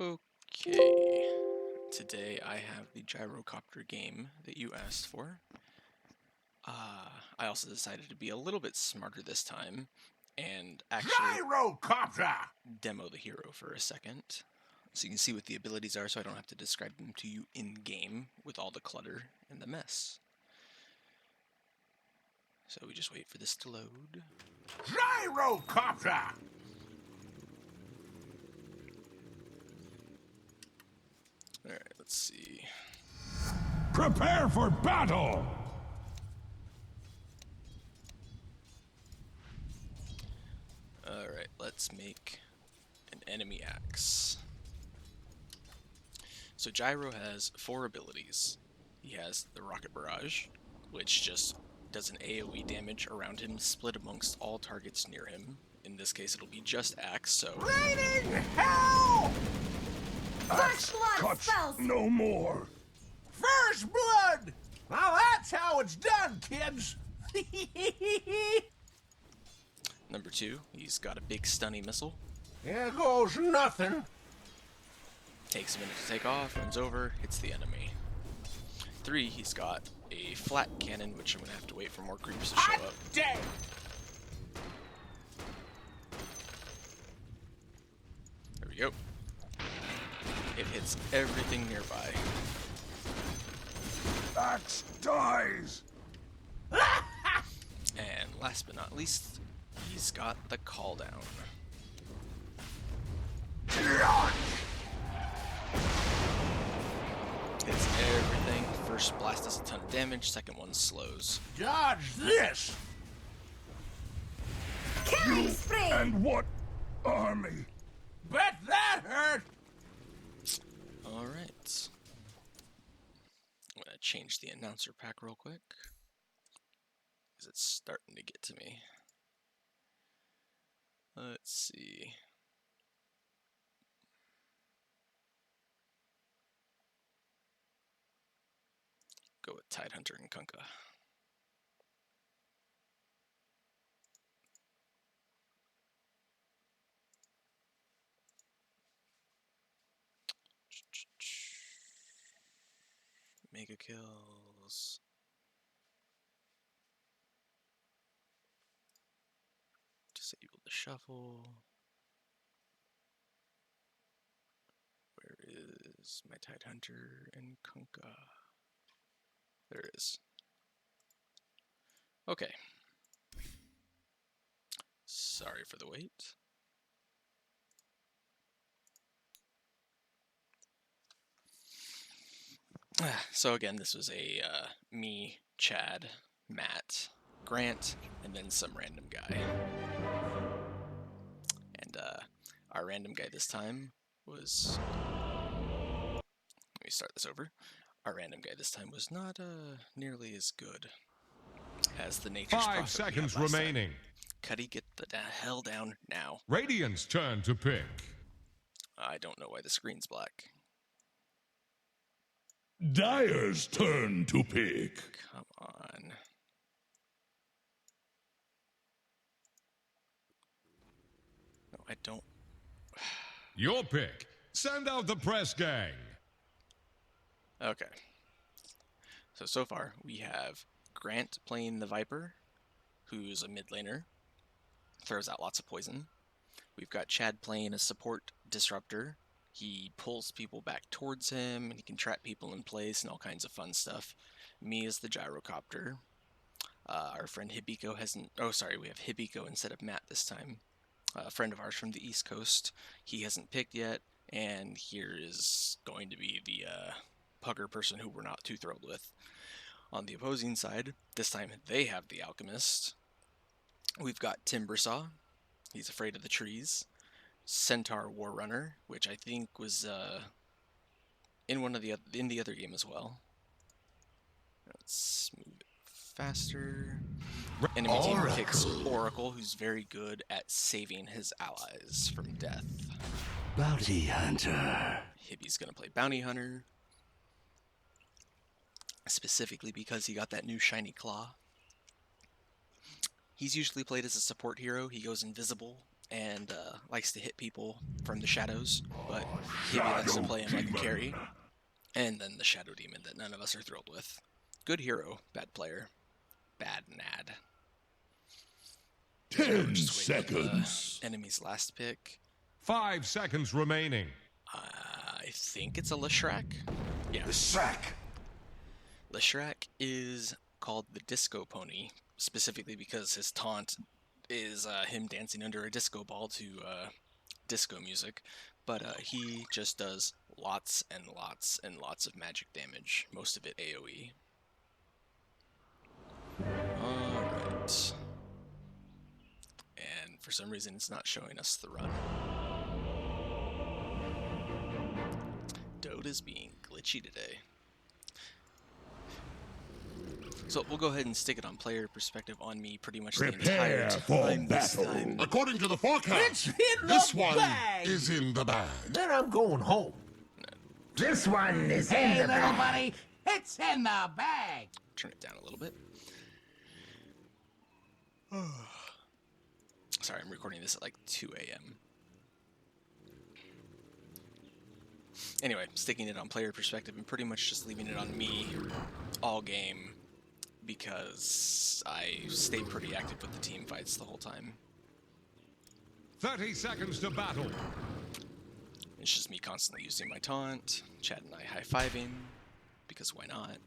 Okay, today I have the Gyrocopter game that you asked for. I also decided to be a little bit smarter this time and actually Gyrocopter! demo the hero for a second. So you can see what the abilities are so I don't have to describe them to you in-game with all the clutter and the mess. So we just wait for this to load. Gyrocopter! Alright, let's see. Prepare for battle! Alright, let's make an enemy axe. So Gyro has 4 abilities. He has the Rocket Barrage, which just does an AoE damage around him, split amongst all targets near him. In this case, it'll be just axe, so... Raining hell! First blood spells! No more! First blood! Now that's how it's done, kids! Number 2, he's got a big stunny missile. Here goes nothing. Takes a minute to take off, runs over, hits the enemy. 3, he's got a flat cannon, which I'm going to have to wait for more creeps to show Hot up. day! There we go. It hits everything nearby. Axe dies! And last but not least, he's got the call down. Hits everything. First blast does a ton of damage, second one slows. Dodge this! Killing spree! And what army? Bet that hurt! Alright. I'm gonna change the announcer pack real quick, because it's starting to get to me. Let's see. Go with Tidehunter and Kunkka. Mega kills. Disable the shuffle. Where is my Tidehunter and Kunkka? There it is. Okay. Sorry for the wait. So again, this was a me, Chad, Matt, Grant, and then some random guy. And our random guy this time was... Let me start this over. Our random guy this time was not nearly as good as the Nature's Prophet. 5 seconds remaining. Cuddy, get the hell down now. Radiant's turn to pick. I don't know why the screen's black. Dyer's turn to pick. Come on. No, I don't. Your pick. Send out the press gang. Okay. So far, we have Grant playing the Viper, who's a mid laner, throws out lots of poison. We've got Chad playing a support disruptor. He pulls people back towards him, and he can trap people in place and all kinds of fun stuff. Me as the Gyrocopter. Our friend Hibiko hasn't... Oh, sorry, we have Hibiko instead of Matt this time. A friend of ours from the East Coast. He hasn't picked yet, and here is going to be the pugger person who we're not too thrilled with. On the opposing side, this time they have the Alchemist. We've got Timbersaw. He's afraid of the trees. Centaur Warrunner, which I think was in the other game as well. Let's move it faster. Enemy team picks Oracle, who's very good at saving his allies from death. Bounty Hunter. Hibby's gonna play Bounty Hunter, specifically because he got that new shiny claw. He's usually played as a support hero. He goes invisible and likes to hit people from the shadows, but Hibby likes to play him like a carry. And then the Shadow Demon that none of us are thrilled with. Good hero, bad player. Bad nad. 10 Just waiting on seconds. the enemy's last pick. 5 seconds remaining. I think it's a Leshrac. Yeah. The sack. Leshrac is called the Disco Pony, specifically because his taunt is him dancing under a disco ball to disco music. But he just does lots and lots and lots of magic damage, most of it AoE. Alright. And for some reason it's not showing us the run. Dota's being glitchy today. So we'll go ahead and stick it on player perspective on me pretty much the entire Prepare for time this battle. time. According to the forecast, It's in this the one bag. is in the bag. Then I'm going home. This one is Hey, in the little bag. buddy, it's in the bag. Turn it down a little bit. Sorry, I'm recording this at like 2 a.m. Anyway, sticking it on player perspective and pretty much just leaving it on me all game because I stay pretty active with the team fights the whole time. 30 seconds to battle. It's just me constantly using my taunt, Chad and I high-fiving, because why not?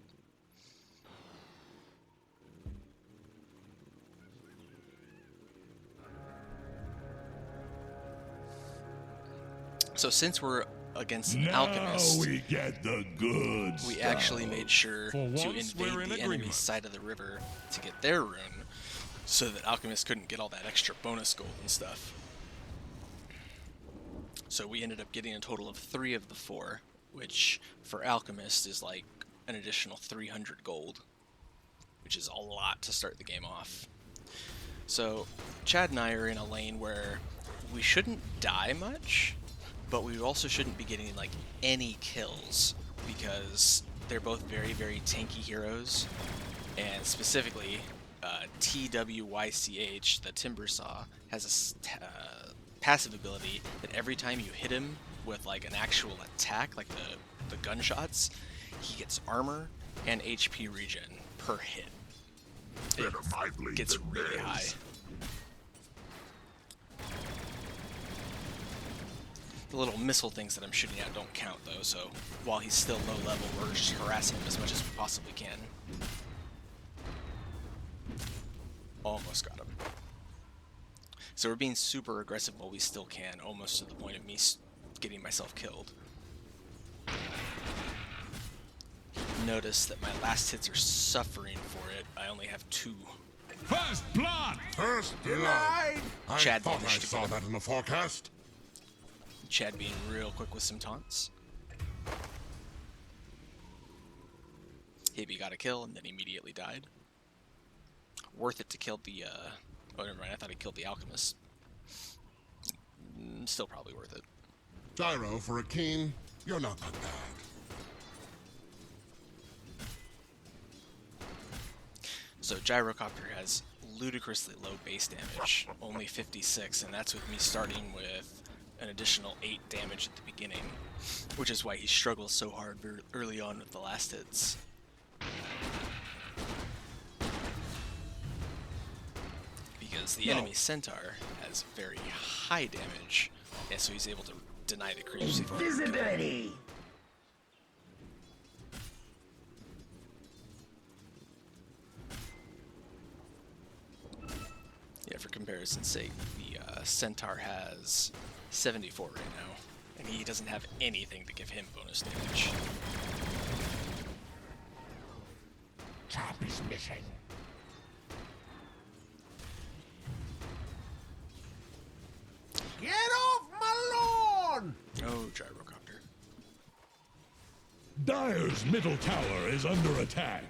So since we're against an Now alchemist, we get the goods. we actually made sure For to once, invade we're in the agreement. enemy's side of the river to get their rune, so that alchemists couldn't get all that extra bonus gold and stuff. So we ended up getting a total of 3 of the 4, which for alchemist is like an additional 300 gold, which is a lot to start the game off. So Chad and I are in a lane where we shouldn't die much, but we also shouldn't be getting like any kills because they're both very, very tanky heroes, and specifically TWYCH, the Timber Saw, has a passive ability that every time you hit him with like an actual attack, like the gunshots, he gets armor and HP regen per hit. It gets really high. The little missile things that I'm shooting at don't count though, so while he's still low level, we're just harassing him as much as we possibly can. Almost got him. So we're being super aggressive while we still can, almost to the point of me getting myself killed. Notice that my last hits are suffering for it. I only have 2. First blood! First blood. Denied. I Chad thought I managed to saw get that in the forecast. Chad being real quick with some taunts. Hibby got a kill and then immediately died. Worth it to kill the, oh never mind, I thought he killed the alchemist. Still probably worth it. Gyro, for a king, you're not that bad. So Gyrocopter has ludicrously low base damage, only 56, and that's with me starting with an additional 8 damage at the beginning, which is why he struggles so hard early on with the last hits. Because the enemy Centaur has very high damage, and so he's able to deny the creeps. Invisibility. Yeah, for comparison's sake, the Centaur has 74 right now, and he doesn't have anything to give him bonus damage. Top is missing. Get off my lawn! Oh, Gyrocopter. Dire's middle tower is under attack.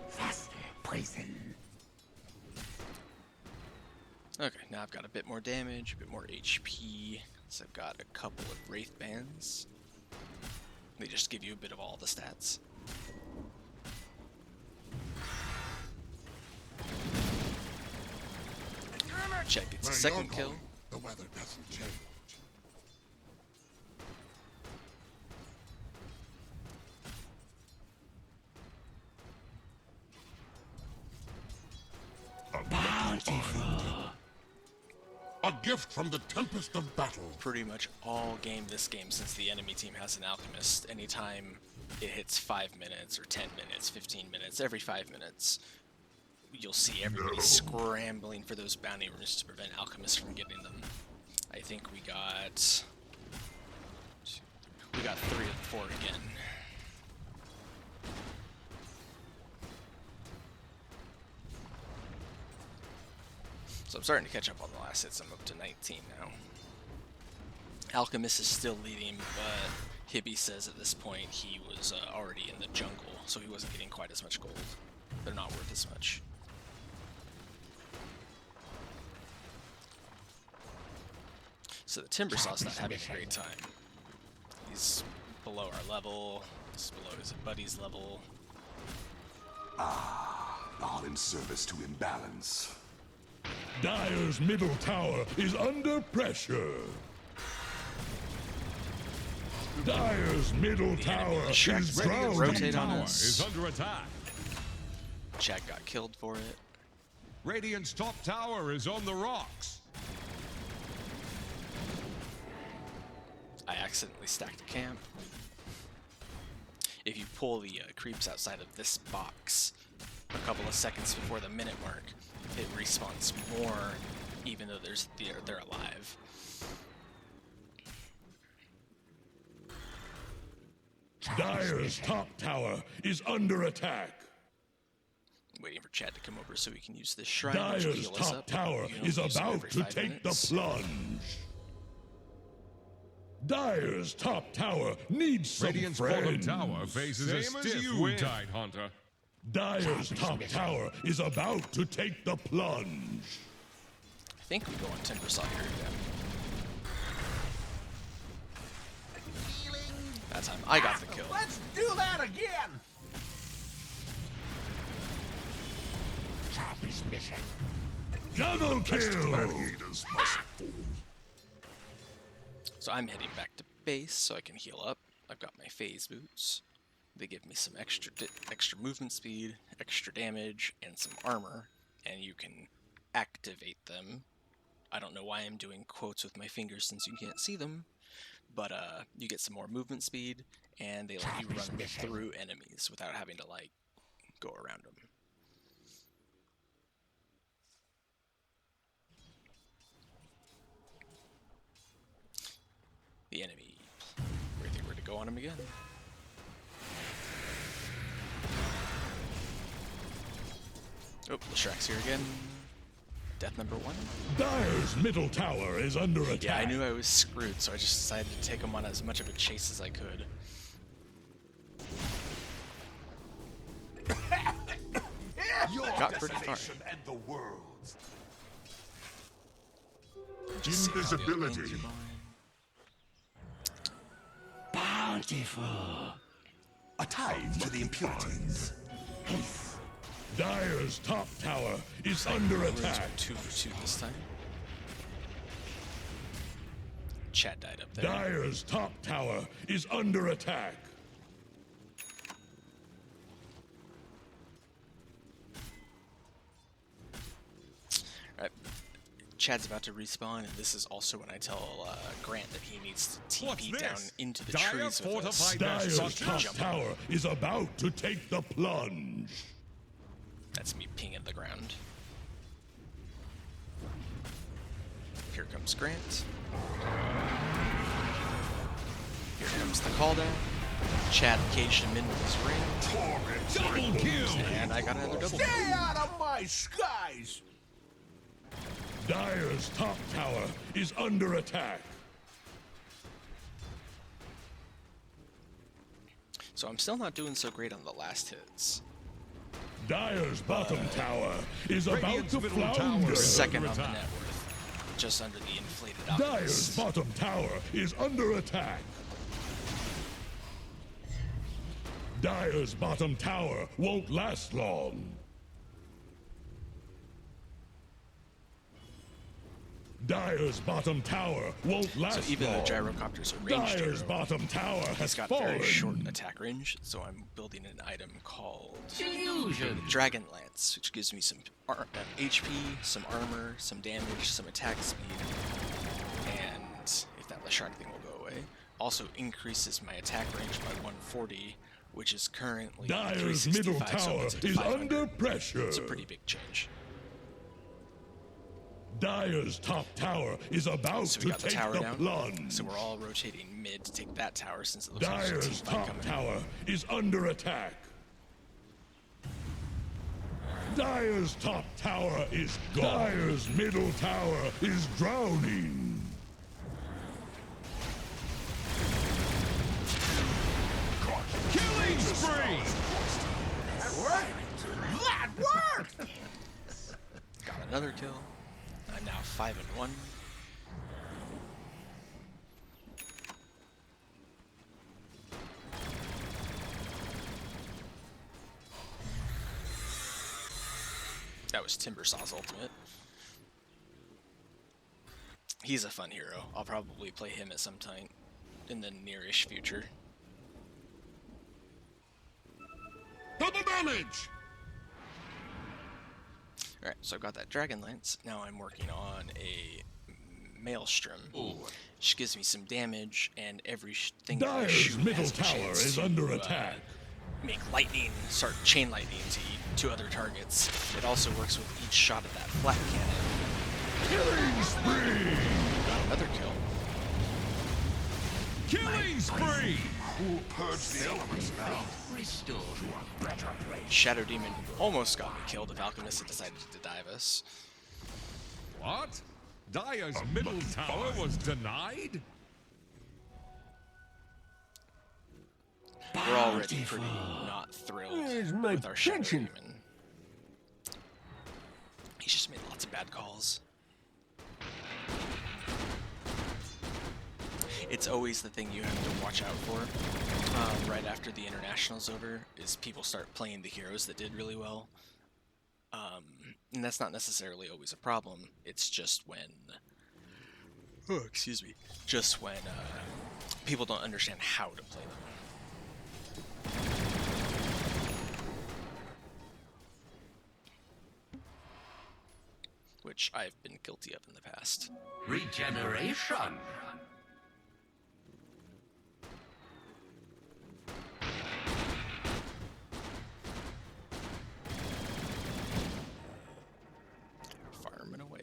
Faster poison. Okay, now I've got a bit more damage, a bit more HP, so I've got a couple of Wraith Bands. They just give you a bit of all the stats. Check, it's a Where second you're kill. going, the weather doesn't change. A gift from the tempest of battle. Pretty much all game this game, since the enemy team has an alchemist, anytime it hits 5 minutes or 10 minutes, 15 minutes, every 5 minutes, you'll see everybody scrambling for those bounty runes to prevent alchemists from getting them. I think we got 3 of 4 again. So I'm starting to catch up on the last hits. I'm up to 19 now. Alchemist is still leading, but Hibby says at this point he was already in the jungle, so he wasn't getting quite as much gold. They're not worth as much. So the Timbersaw's not having a great time. He's below our level. He's below his buddy's level. All in service to imbalance. Dire's middle tower is under pressure. Dire's middle tower Shack is ready to grounded. rotate on Tower us. is under attack. Chad got killed for it. Radiant's top tower is on the rocks. I accidentally stacked a camp. If you pull the creeps outside of this box a couple of seconds before the minute mark, it respawns more, even though they're alive. Dire's top tower is under attack. Waiting for Chad to come over so we can use this shrine, which will Dire's heal us top up. tower You don't is use it about every to 5 take minutes. the plunge. Dire's top tower needs some Radiant's bottom friends. tower faces a Same as stiff you, wind. Tidehunter. Dire's top tower is about to take the plunge. I think we go on Timbersaw here again. That time I got the kill. Let's do that again! Sharpest mission. Double kill! Gladiators must fall. So I'm heading back to base so I can heal up. I've got my phase boots. They give me some extra movement speed, extra damage, and some armor, and you can activate them. I don't know why I'm doing quotes with my fingers since you can't see them, but you get some more movement speed, and they let you run through enemies without having to like go around them. The enemy, where they were to go on him again. Oh, Leshrack's here again. Death number 1. Dire's middle tower is under attack. Yeah, I knew I was screwed, so I just decided to take him on as much of a chase as I could. Your Got pretty far. destination and the world's. Just see how the other Invisibility. games are going. Bountiful. A tithe to the impurities. Dire's top tower is under Runes attack. went 2 for 2 this time. Chad died up there. Dire's top tower is under attack. Alright. Chad's about to respawn, and this is also when I tell Grant that he needs to What's TP this? down into the Dire trees with us. fortified Dire's nest. top jump. tower is about to take the plunge. That's me pinging the ground. Here comes Grant. Here comes the call down. Chad caged him in with his ring. Double kill. And I got another double. Stay out of my skies! Dire's top tower is under attack. So I'm still not doing so great on the last hits. Dire's bottom tower is about Radiant's to middle tower flounder. is Second on the attack. net worth. Just under the inflated Dire's alchemist. bottom tower is under attack. Dire's bottom tower won't last long. Dyer's bottom tower won't last So even though long. Gyrocopter's a ranged Dyer's hero, bottom tower has he's got fallen. very short attack range, so I'm building an item called Illusion. Dragon Lance, which gives me some HP, some armor, some damage, some attack speed, and if that shark thing will go away, also increases my attack range by 140, which is currently Dyer's middle 365, so it tower puts it to is 500. under pressure. It's a pretty big change. Dyer's top tower is about So we to got the take tower the down. plunge. So we're all rotating mid to take that tower since it looks like there's a Dyer's team fight top coming. tower is under attack. Dyer's top tower is gone. Dyer's middle tower is drowning. Killing spree! That worked! That worked! Got another kill. I'm now 5-1. That was Timbersaw's ultimate. He's a fun hero. I'll probably play him at some time in the nearish future. Double damage! Alright, so I've got that Dragon Lance. Now I'm working on a Maelstrom, which gives me some damage, and everything that I Dyer's shoot middle has a tower chance is to, under attack. make lightning, start chain lightning to other targets. It also works with each shot of that flat cannon. Killing spree! Got another kill. Killing spree! Who'll purge the elements now? Restore to a better place. Shadow Demon almost got me killed if Alchemist had decided to dive us. What? Dyer's middle tower was denied? We're already pretty not thrilled Where's my with our Shadow pension? Demon. He's just made lots of bad calls. It's always the thing you have to watch out for right after the international's over, is people start playing the heroes that did really well. And that's not necessarily always a problem. It's just when, just when people don't understand how to play them. Which I've been guilty of in the past. Regeneration. Farming away.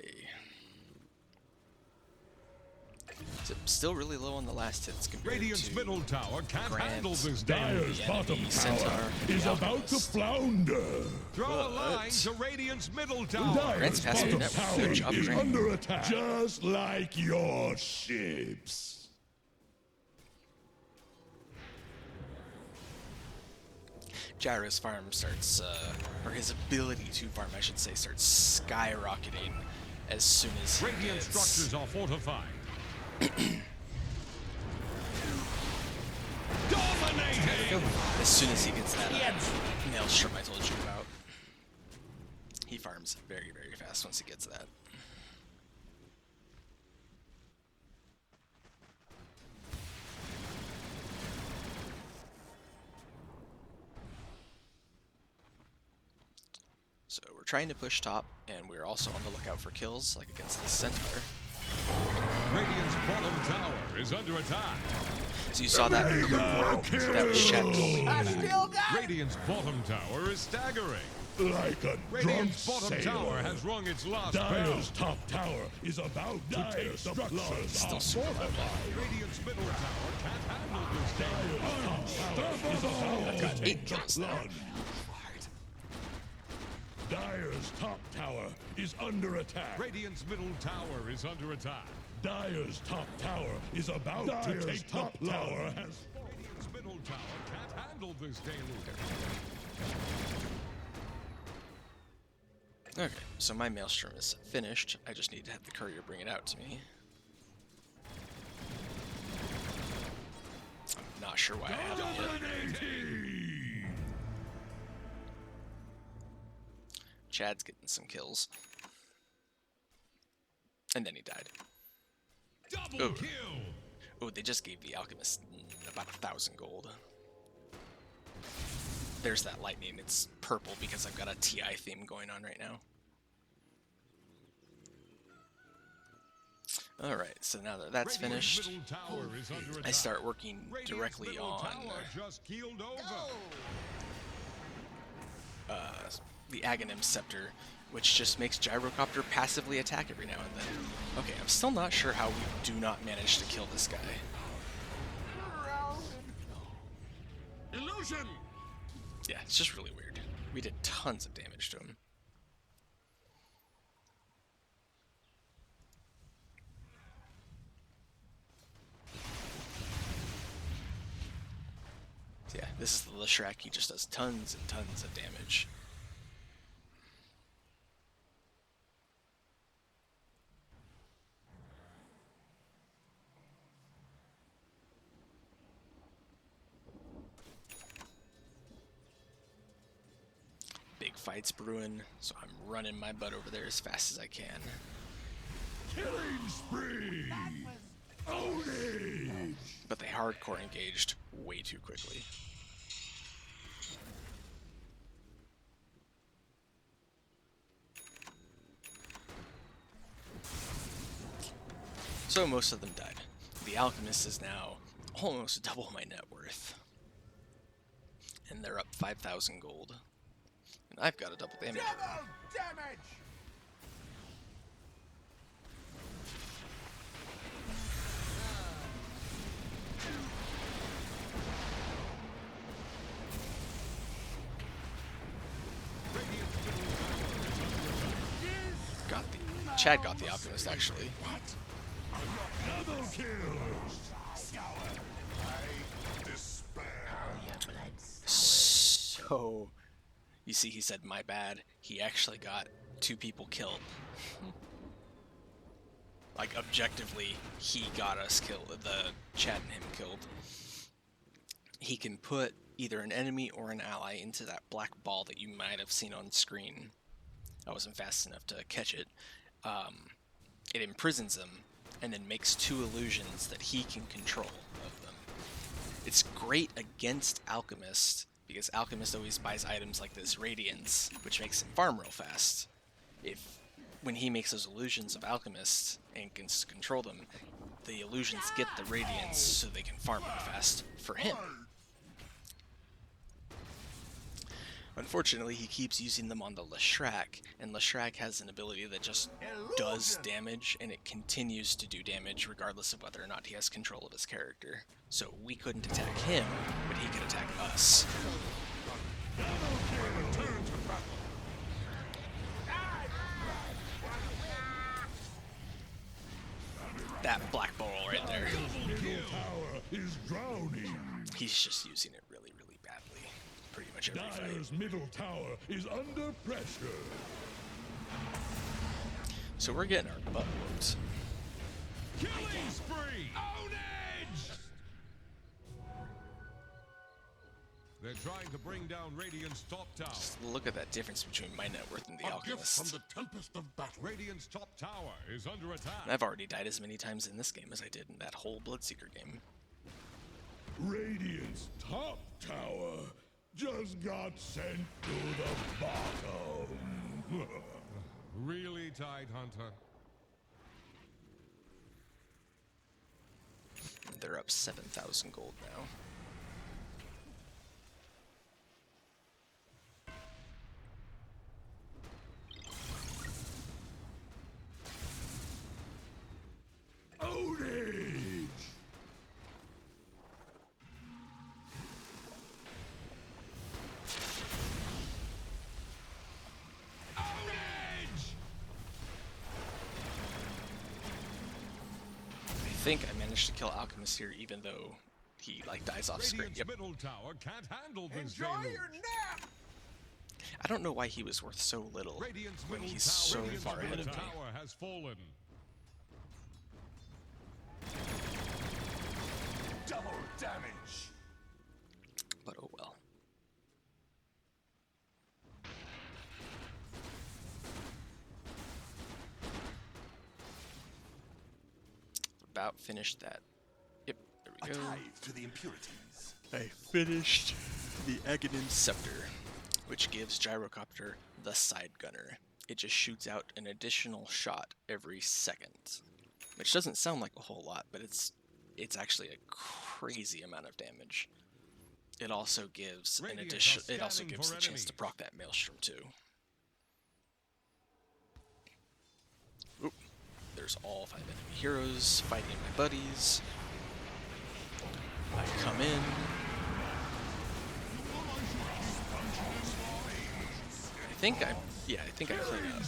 Still really low on the last hits compared Radiant's to middle tower can't Grant. handle this Dyer's the bottom enemy tower Centaur, is the about to Alchemist. flounder. Throw a line But- to Radiant's middle tower. Grant's Dyer's passing bottom that tower huge is upgrade. under attack, just like your ships. Gyro's farm starts, or his ability to farm, I should say, starts skyrocketing as soon as he Radiant gets, structures are fortified. Dominating! as soon as he gets that Maelstrom I told you about. He farms very, very fast once he gets that. So we're trying to push top, and we're also on the lookout for kills, like against the Centaur. Radiant's bottom tower is under attack. So you saw that that was Shadow's I still got it. Radiant's bottom tower is staggering. Like a drunk Radiant's bottom sailor. tower has rung its last bell. Dyer's top tower is about to take the plunge. still super low. Radiant's middle tower can't handle this damage. Is about to take the kills there. plunge. Dyer's top tower is under attack. Radiant's middle tower is under attack. Dyer's top tower is about to take the plunge. Radiant's middle tower can't handle this deluge. Okay, so my Maelstrom is finished. I just need to have the courier bring it out to me. I'm not sure why I haven't yet. Chad's getting some kills. And then he died. Double Oh. kill. Oh, they just gave the alchemist about 1,000 gold. There's that lightning. It's purple because I've got a TI theme going on right now. Alright, so now that that's Radiant's finished, middle tower is under I attack. start working Radiant's directly middle on tower just keeled over. the Aghanim Scepter, which just makes Gyrocopter passively attack every now and then. Okay, I'm still not sure how we do not manage to kill this guy. Illusion! Yeah, it's just really weird. We did tons of damage to him. Yeah, this is the Leshrac. He just does tons and tons of damage. Big fights brewing, so I'm running my butt over there as fast as I can. Killing spree! Ownage! But they hardcore engaged way too quickly. So most of them died. The alchemist is now almost double my net worth. And they're up 5,000 gold. And I've got a double damage. Double damage! Chad got the alchemist actually. Double kill! So, you see, he said my bad. He actually got 2 people killed. Like objectively, he got us killed. The Chad and him killed. He can put either an enemy or an ally into that black ball that you might have seen on screen. I wasn't fast enough to catch it. It imprisons them and then makes 2 illusions that he can control of them. It's great against Alchemist because Alchemist always buys items like this Radiance, which makes him farm real fast. When he makes those illusions of Alchemist and can control them, the illusions get the Radiance so they can farm real fast for him. Unfortunately, he keeps using them on the Leshrac, and Leshrac has an ability that just does damage, and it continues to do damage regardless of whether or not he has control of his character. So we couldn't attack him, but he could attack us. That black ball right there. Middle tower is drowning. He's just using it really, really badly. Pretty much every fight. Dyer's middle tower is under pressure. So we're getting our butt whooped. Killing spree. Ownage. They're trying to bring down Radiant's top tower. Just look at that difference between my net worth and the A gift from Alchemist. the tempest of battle. Radiant's top tower is under attack. And I've already died as many times in this game as I did in that whole Bloodseeker game. Radiant's top tower just got sent to the bottom. Really tight, Hunter. They're up 7,000 gold now. Ownage! I think I managed to kill Alchemist here, even though he like dies off screen. Radiant's Yep. middle tower can't handle this Enjoy deluge. your nap! I don't know why he was worth so little Radiant's when middle he's tower, so Radiant's far ahead middle of me. tower has fallen. Double damage! But oh well. about finished that. Yep, there we A go. tithe to the impurities. I finished the Aghanim Scepter, which gives Gyrocopter the Side Gunner. It just shoots out an additional shot every second, which doesn't sound like a whole lot, but it's actually a crazy amount of damage. It also gives an addition. It also gives the chance to proc that Maelstrom too. Oop. There's all 5 enemy heroes fighting my buddies. I come in. I think I clean up.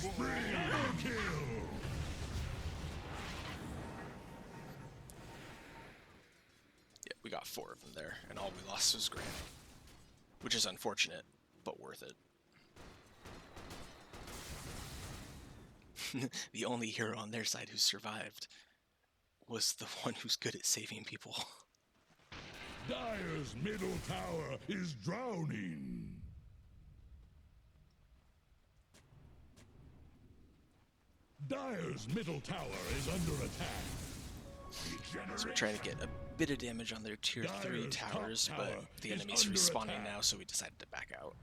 Yeah, we got 4 of them there, and all we lost was Grant, which is unfortunate, but worth it. The only hero on their side who survived was the one who's good at saving people. Dire's middle tower is drowning. Dire's middle tower is under attack. So we're trying to get a bit of damage on their tier 3 towers, but the enemy's respawning now, so we decided to back out.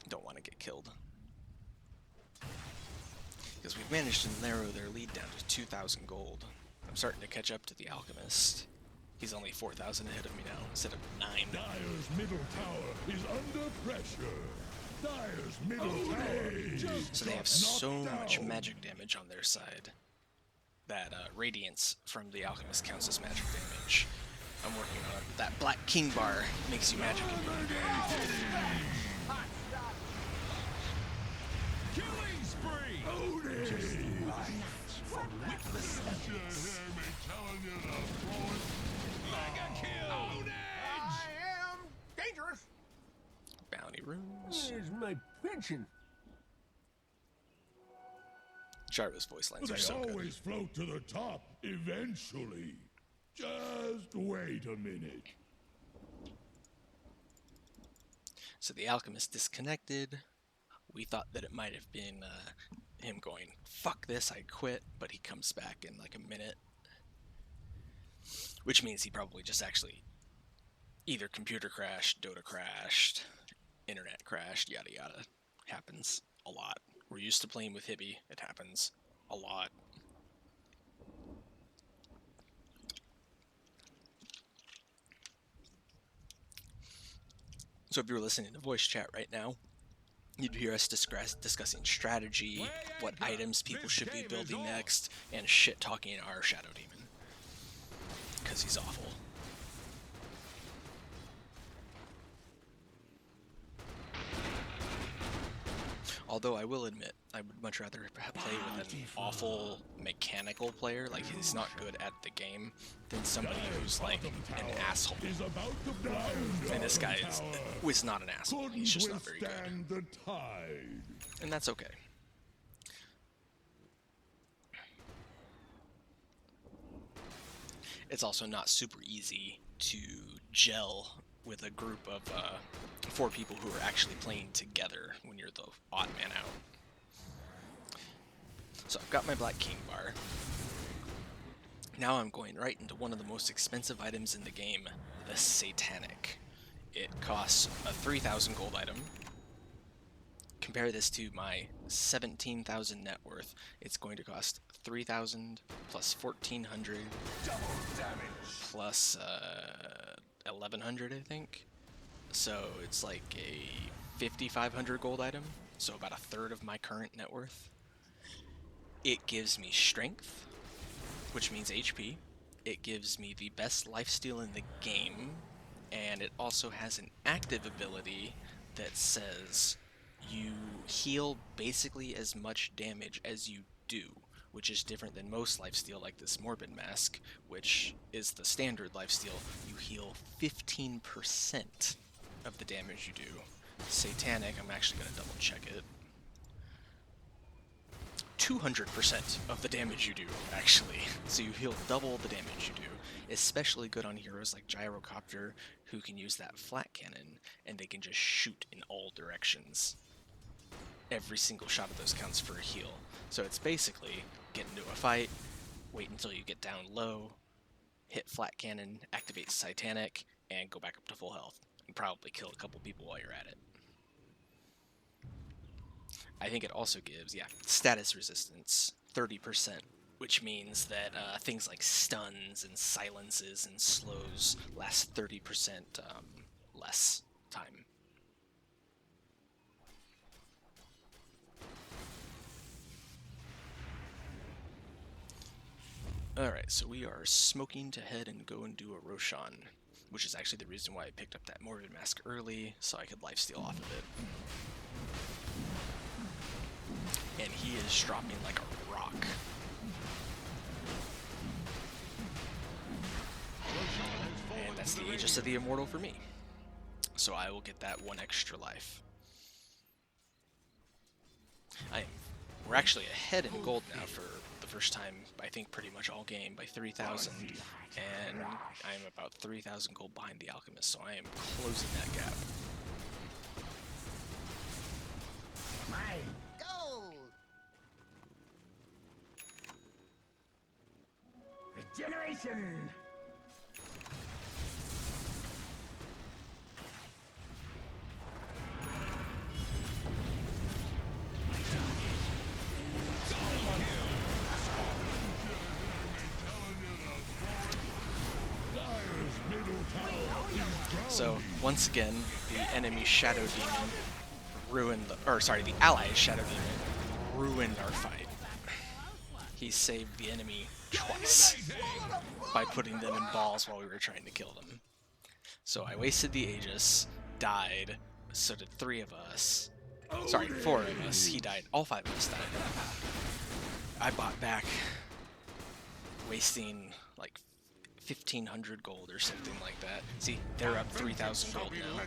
Don't want to get killed. Because we've managed to narrow their lead down to 2,000 gold. I'm starting to catch up to the Alchemist. He's only 4,000 ahead of me now, instead of 9. Dire's middle tower is under pressure. Dire's middle tower So they have so much magic damage on their side that Radiance from the Alchemist counts as magic damage. I'm working on it. That Black King bar makes you magic immune. Killing spree! I am dangerous. Bounty runes. Where's my pension? Gyro's voice lines are They so good. always float to the top eventually. Just wait a minute. So the Alchemist disconnected. We thought that it might have been him going, fuck this, I quit, but he comes back in like a minute. Which means he probably just actually either computer crashed, Dota crashed, internet crashed, yada yada. Happens a lot. We're used to playing with Hibby. It happens a lot. So if you were listening to voice chat right now, you'd hear us discussing strategy, what items people should be building next, and shit-talking our Shadow Demon. Because he's awful. Although I will admit, I would much rather play with an awful mechanical player, like he's not good at the game, than somebody who's like an asshole. And this guy was not an asshole, he's just not very good. The tide. And that's okay. It's also not super easy to gel with a group of 4 people who are actually playing together when you're the odd man out. So I've got my Black King bar. Now I'm going right into one of the most expensive items in the game, the Satanic. It costs a 3,000 gold item. Compare this to my 17,000 net worth. It's going to cost 3,000 plus 1,400 plus 1,100, I think. So it's like a 5,500 gold item, so about a third of my current net worth. It gives me strength, which means HP. It gives me the best lifesteal in the game, and it also has an active ability that says you heal basically as much damage as you do, which is different than most lifesteal like this Morbid Mask, which is the standard lifesteal. You heal 15% of the damage you do. Satanic, I'm actually going to double check it. 200% of the damage you do, actually. So you heal double the damage you do. Especially good on heroes like Gyrocopter, who can use that flat cannon, and they can just shoot in all directions. Every single shot of those counts for a heal. So it's basically get into a fight, wait until you get down low, hit flat cannon, activate Satanic, and go back up to full health. And probably kill a couple people while you're at it. I think it also gives, yeah, status resistance, 30%, which means that things like stuns and silences and slows last 30% less time. Alright, so we are smoking to head and go and do a Roshan, which is actually the reason why I picked up that Morbid Mask early, so I could lifesteal off of it. And he is dropping like a rock. And that's the Aegis of the Immortal for me. So I will get that 1 extra life. We're actually ahead in gold now for the first time, I think, pretty much all game by 3,000. And I'm about 3,000 gold behind the Alchemist, so I am closing that gap. My Gold! regeneration! So, once again, the enemy Shadow Demon ruined the allied Shadow Demon ruined our fight. He saved the enemy twice by putting them in balls while we were trying to kill them. So I wasted the Aegis, died, so did 3 of us. Sorry, 4 of us. He died. All 5 of us died. I bought back, wasting like 1,500 gold or something like that. See, they're up 3,000 gold now,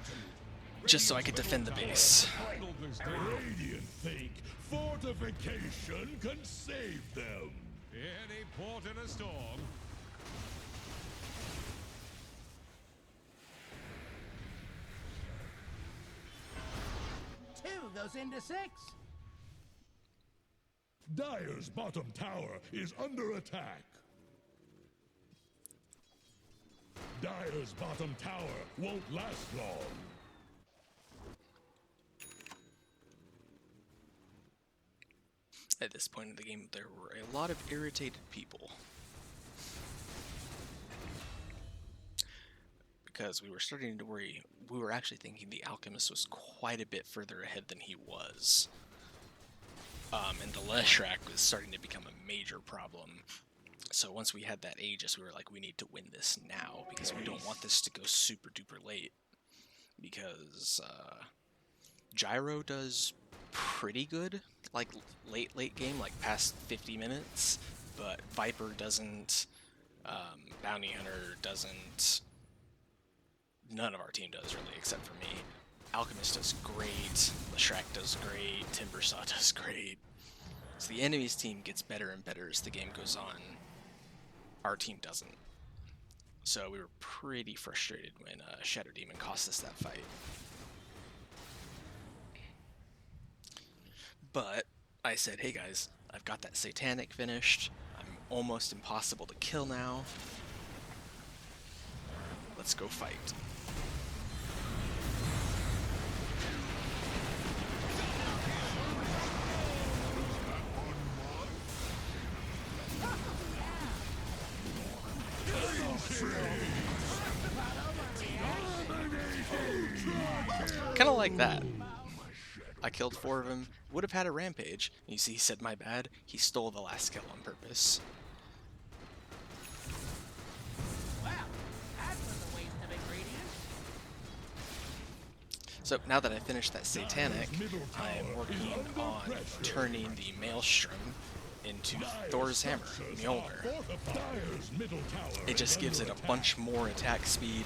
just so I could defend the base. Radiant think fortification can save them. Any port in a storm. 2 goes into 6. Dire's bottom tower is under attack. Dire's bottom tower won't last long. At this point in the game, there were a lot of irritated people. Because we were starting to worry, we were actually thinking the Alchemist was quite a bit further ahead than he was. And the Leshrac was starting to become a major problem. So once we had that Aegis, we were like, we need to win this now, because we don't want this to go super duper late. Because Gyro does pretty good, like late game, like past 50 minutes, but Viper doesn't, Bounty Hunter doesn't, none of our team does really, except for me. Alchemist does great, Leshrac does great, Timbersaw does great. So the enemy's team gets better and better as the game goes on. Our team doesn't. So we were pretty frustrated when Shadow Demon cost us that fight. But I said, hey guys, I've got that Satanic finished. I'm almost impossible to kill now. Let's go fight. Kind of like that. I killed 4 of them, would have had a rampage. You see, he said my bad. He stole the last kill on purpose. Wow, that was a waste of ingredients. So now that I finished that Satanic, I am working on turning the Maelstrom into Thor's Hammer, Mjolnir. It just gives it a bunch more attack speed,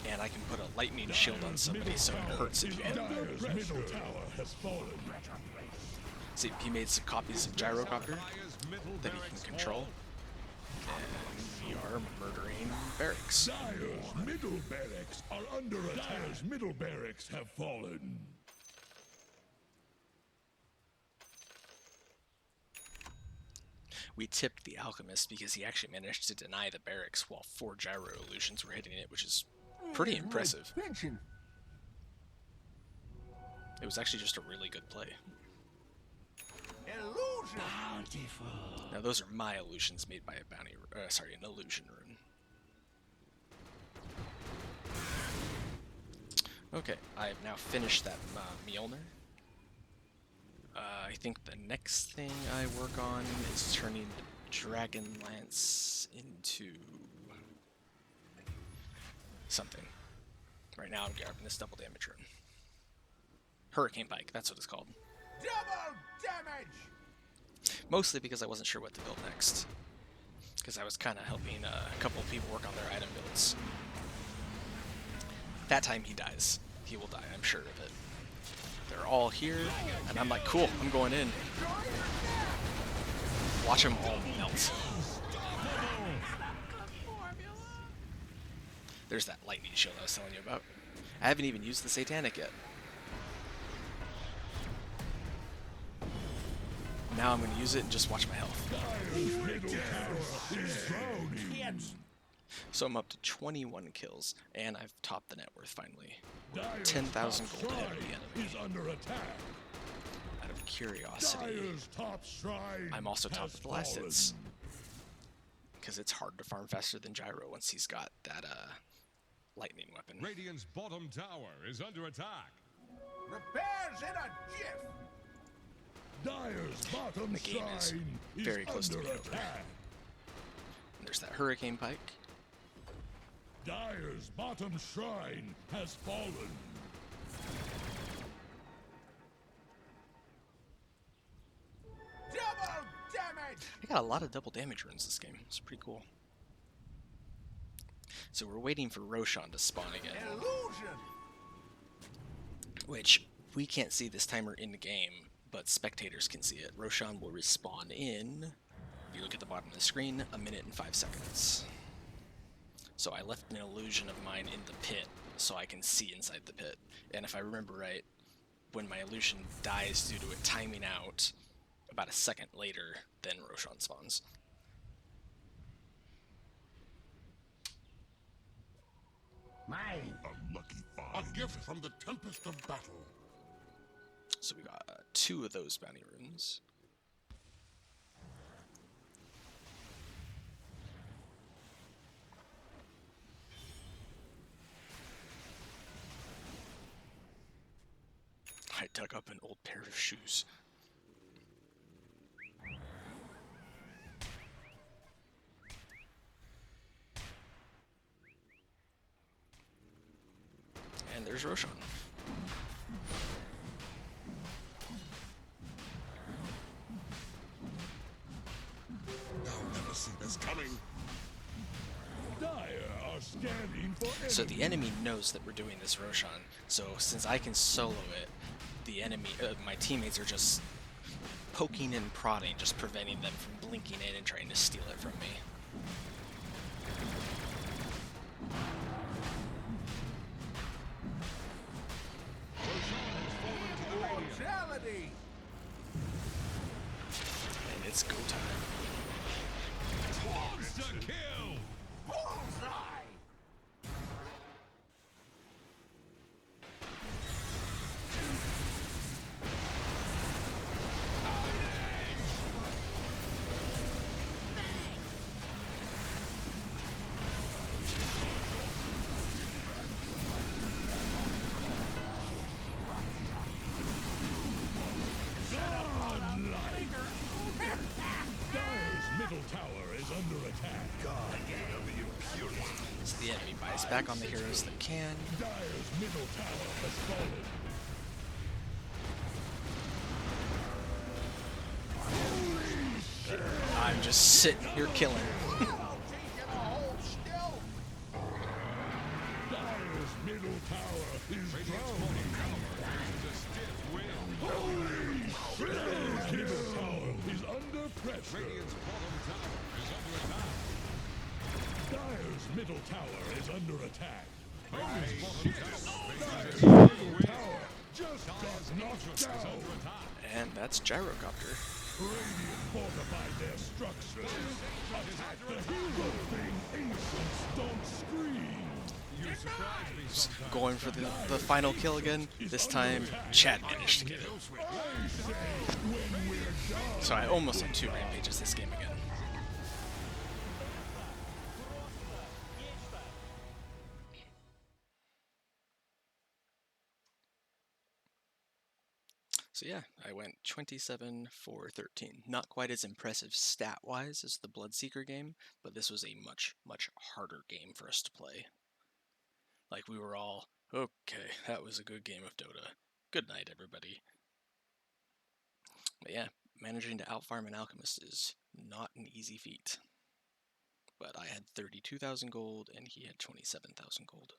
and I can put a lightning shield on somebody so it hurts if you hit them. See, he made some copies of Gyrocopter that he can control, and we are murdering barracks. Dire's middle barracks are under attack. Dire's middle barracks have fallen. We tipped the Alchemist because he actually managed to deny the barracks while 4 gyro illusions were hitting it, which is pretty impressive. Pension. It was actually just a really good play. Illusion. Now those are my illusions made by a an illusion rune. Okay, I have now finished that Mjolnir. I think the next thing I work on is turning the Dragon Lance into something. Right now I'm grabbing this double damage rune. Hurricane Pike, that's what it's called. Double damage. Mostly because I wasn't sure what to build next. Because I was kind of helping a couple of people work on their item builds. That time he dies. He will die, I'm sure of it. They're all here, and I'm like, cool, I'm going in. Watch them all melt. There's that lightning shield I was telling you about. I haven't even used the Satanic yet. Now I'm going to use it and just watch my health. So I'm up to 21 kills, and I've topped the net worth finally. 10,000 gold ahead of the enemy. Under attack. Out of curiosity, I'm also top of the last hits. Because it's hard to farm faster than Gyro once he's got that lightning weapon. Radiant's bottom tower is under attack. Repairs in a jiff. Dyer's bottom The game is shrine very close to under being over. attack. And there's that Hurricane Pike. Dyer's bottom shrine has fallen. Double damage. I got a lot of double damage runes this game. It's pretty cool. So we're waiting for Roshan to spawn again. Illusion. Which, we can't see this timer in the game, but spectators can see it. Roshan will respawn in, if you look at the bottom of the screen, 1 minute and 5 seconds. So I left an illusion of mine in the pit, so I can see inside the pit. And if I remember right, when my illusion dies due to it timing out, about a second later, then Roshan spawns. Mine. Unlucky find. A gift from the tempest of battle. So we got 2 of those bounty runes. I dug up an old pair of shoes. And there's Roshan. Thou never see this coming. Dyer are scanning for So the enemy. enemy knows that we're doing this Roshan, so since I can solo it, the enemy, my teammates are just poking and prodding, just preventing them from blinking in and trying to steal it from me. Mortality. And it's go time. Monster kill! Bullseye. Dyer's middle tower is under attack. So the enemy buys back on the heroes that can. Dyer's middle tower has fallen. I'm just sitting here killing. Dyer's middle tower is drowning. Dyer's middle tower is under pressure. Dyer's middle tower is under attack. Dyer's middle tower just got knocked down. And that's Gyrocopter. Radiant fortified their structures. Attack the hero thing. Ancients don't scream. You surprise me sometimes. Going for the final kill again. This time, Chad managed to get it. I say, when we're done. So I almost had 2 rampages this game again. So yeah, I went 27 for 13. Not quite as impressive stat-wise as the Bloodseeker game, but this was a much, much harder game for us to play. Like, we were all, okay, that was a good game of Dota. Good night, everybody. But yeah, managing to outfarm an alchemist is not an easy feat. But I had 32,000 gold, and he had 27,000 gold.